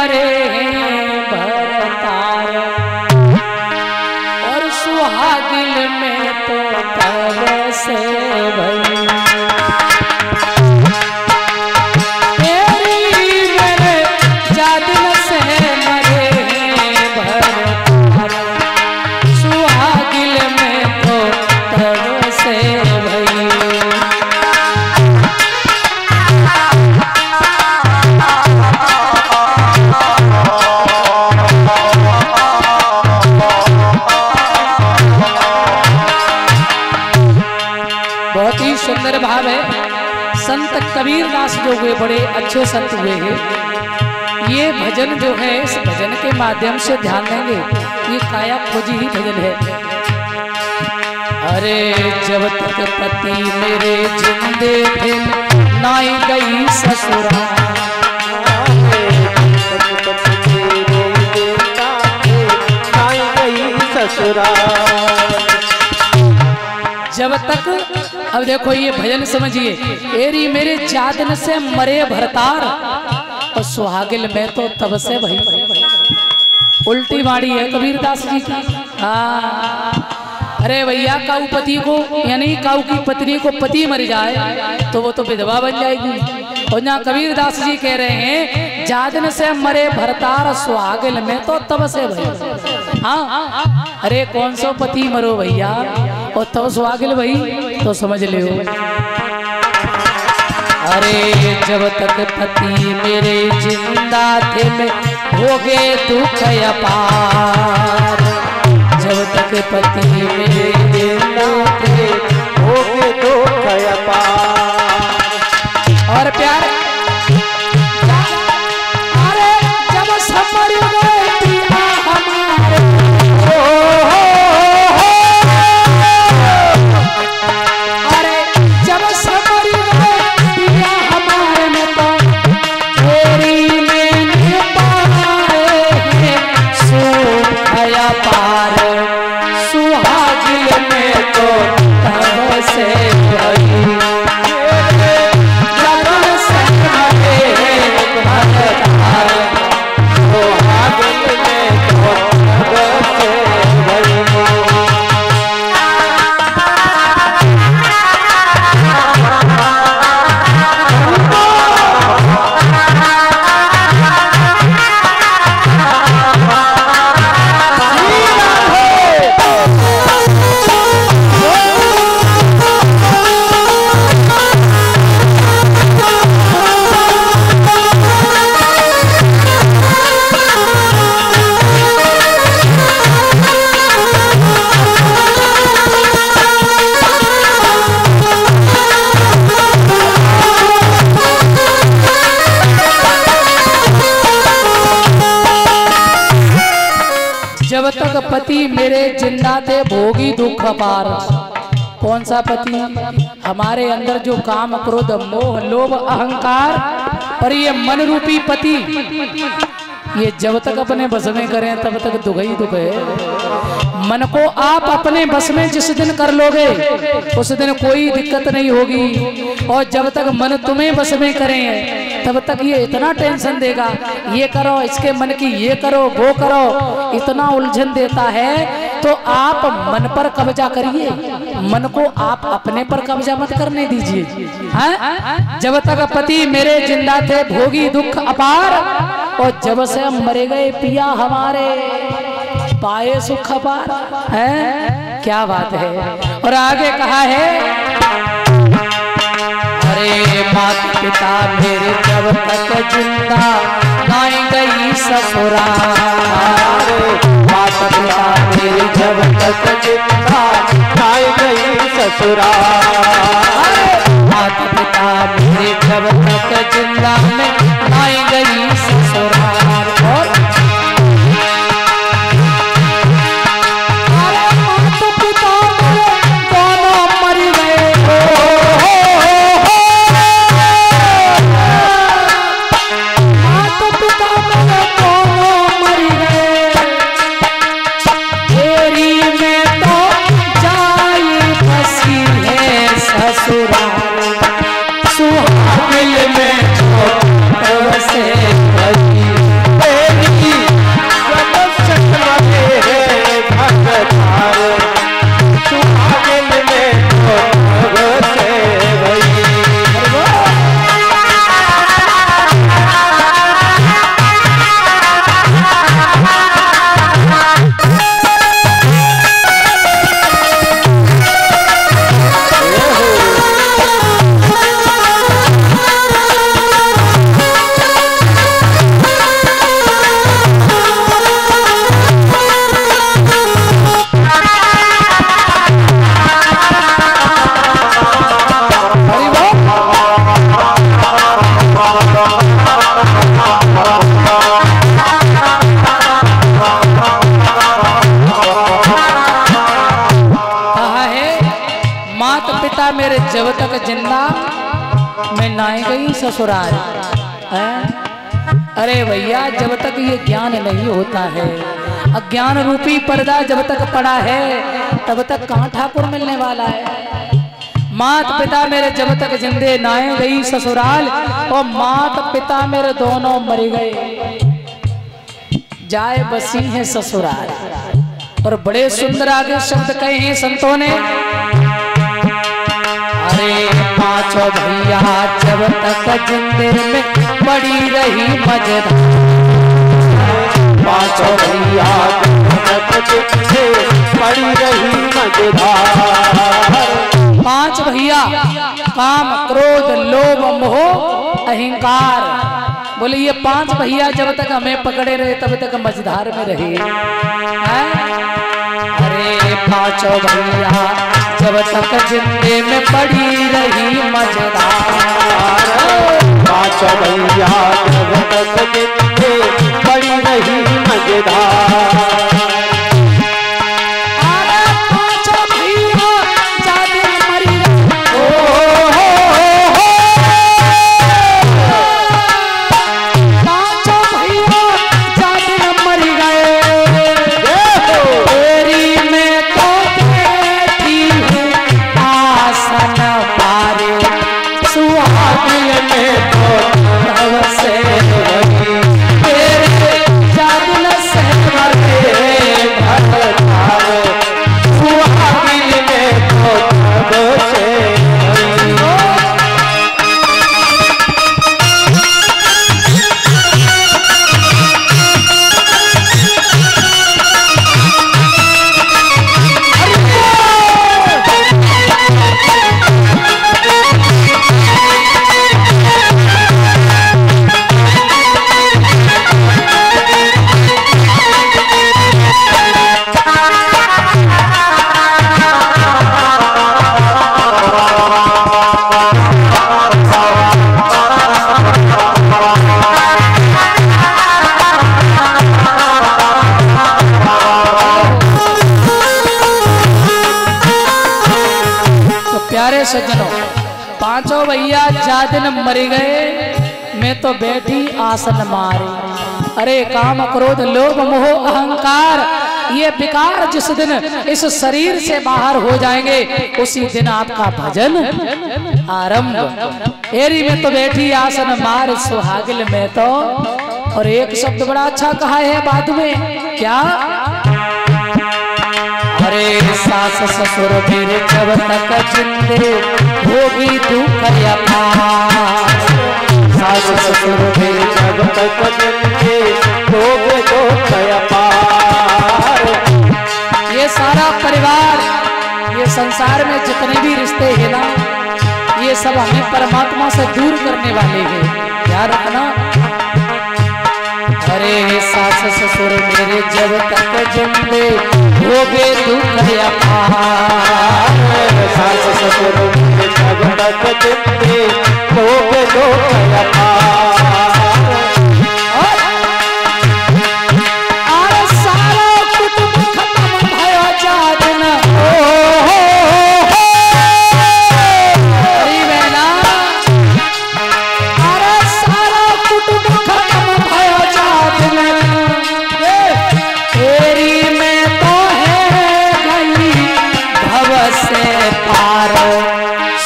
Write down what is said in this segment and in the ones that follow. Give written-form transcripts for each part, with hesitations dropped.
मरे हैं भरतार, और सुहागिल में तो तब से भई सुंदर भाव है। संत कबीरदास जो हुए बड़े अच्छे संत हुए हैं। ये भजन जो है, इस भजन के माध्यम से ध्यान देंगे, ये काया खोजी ही भजन है। अरे जब तक पति मेरे जिंदे थे नाई गई ससुराल, जब तक, अब देखो ये भजन समझिए, एरी मेरे जादन से मरे भरतार, और सुहागिल में तो तब से भई। उल्टी बाड़ी है कबीरदास जी की। हाँ, अरे भैया काऊ पति को, यानी काऊ की पत्नी को पति मर जाए तो वो तो विधवा बन जाएगी। और यहाँ कबीरदास जी कह रहे हैं जादन से मरे भरतार, सुहागिल में तो तब से भई। हाँ, अरे कौन सो पति मरो भैया, और तब सुहागिल भई तो समझ लियो। अरे जब तक पति मेरे जिंदा थे मैं भोगे दुख अपार, जब तक पति मेरे जिंदा थे भोगे दुख अपार। और प्यार, अरे जब समर गए पिया हमारे, अरे जब समर गए पिया हमारे में तो तेरी मैंने पाए हैं सुख अपार, सुहागिल में तो तब से भई। जब तक पति मेरे जिंदा थे भोगी दुख अपार। कौन सा पति? हमारे अंदर जो काम क्रोध मोह लोभ अहंकार और ये मन रूपी पति, ये जब तक अपने बस में करें तब तक दुख ही दुख है। मन को आप अपने बस में जिस दिन कर लोगे उस दिन कोई दिक्कत नहीं होगी, और जब तक मन तुम्हें बस में करें तब तक ये इतना टेंशन देगा, ये करो, इसके मन की ये करो, वो करो, इतना उलझन देता है। तो आप मन पर कब्जा करिए, मन को आप अपने पर कब्जा मत करने दीजिए। हाँ? जब तक पति मेरे जिंदा थे भोगी दुख अपार, और जब से हम मरे गए पिया हमारे पाए सुख अपार। है क्या बात है। और आगे कहा है, अरे माता पिता मेरे जब तक जिंदा नाई गई ससुराल, माता पिता मेरे जब तक जिंदा नाई गई ससुराल, माता पिता मेरे जब तक जिंदा में नाई गई ससुराल। और माता पिता मेरे दोनों मर गए, ससुराल। मैं नाई गई ससुराल। अरे भैया, जब तक ये ज्ञान नहीं होता है, अज्ञान रूपी पर्दा जब तक पड़ा है, तब तक कहाँ ठाकुर मिलने वाला है। मात पिता मेरे जब तक जिंदे, नाए गई ससुराल, और मात पिता मेरे दोनों मर गए, जाए बसी है ससुराल। और बड़े सुंदर आगे शब्द कहे हैं संतों ने। अरे पांचों भैया जब तक जिंदे में पड़ी रही मजेदार, पांचों भैया जब तक जिंदे पड़ी रही मजेदार। पांच भैया काम क्रोध लोभ मोह अहंकार, बोले ये पांच भैया जब तक हमें पकड़े रहे तब तक मझधार में रहे। अरे पांचों भैया जब तक जिंदे में पड़ी रही मझधार, पांचों भैया जब तक जिंदे पड़ी रही मजेदार। सज्जनों, पांचों भैया जा दिन मर गए, मैं तो बैठी आसन मारे। अरे काम क्रोध लोभ मोह अहंकार, ये विकार जिस दिन इस शरीर से बाहर हो जाएंगे, उसी दिन आपका भजन आरंभ। एरी में तो बैठी आसन मार, सुहागिल में तो। और एक शब्द बड़ा अच्छा कहा है बाद में, क्या? अरे सास ससुर मेरे जब तक जिंदे होगी दुख अपार, सास ससुर मेरे जब तक जिंदे होगी दुख अपार। ये सारा परिवार, ये संसार में जितने भी रिश्ते हैं ना, ये सब हमें परमात्मा से दूर करने वाले हैं, ध्यान रखना। अरे सास ससुर मेरे जब तक जिंदे होगे दुख अपार, सास ससुर मेरे जब तक जिंदे होगे दुख अपार। और सारा कुटुंब खत्म भयो जादन, अरे बहना, अरे सारा कुटुंब खत्म भयो जादन, तेरी में तो है गई भव से पार,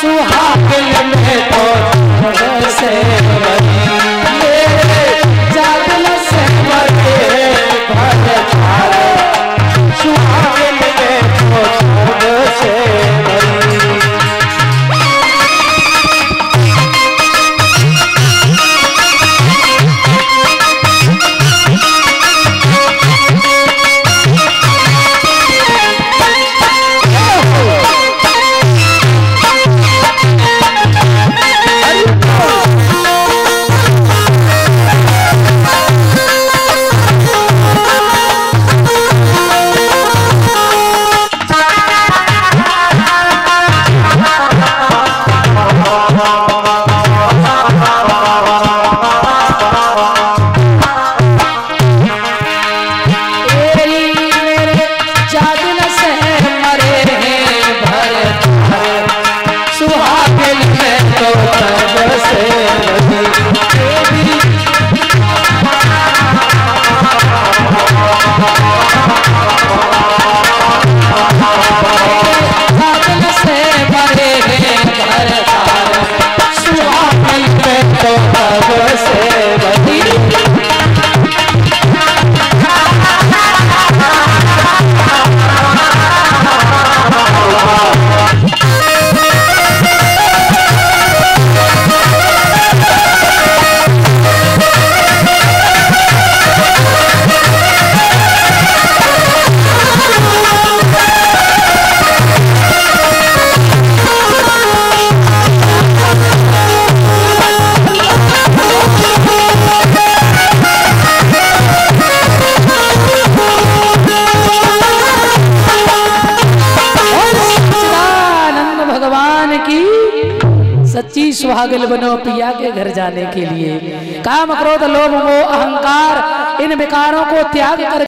सुहागिन में तो भव से गई। सुहागिल बनो पिया के घर जाने के लिए। काम क्रोध लोभ मोह अहंकार इन विकारों को त्याग कर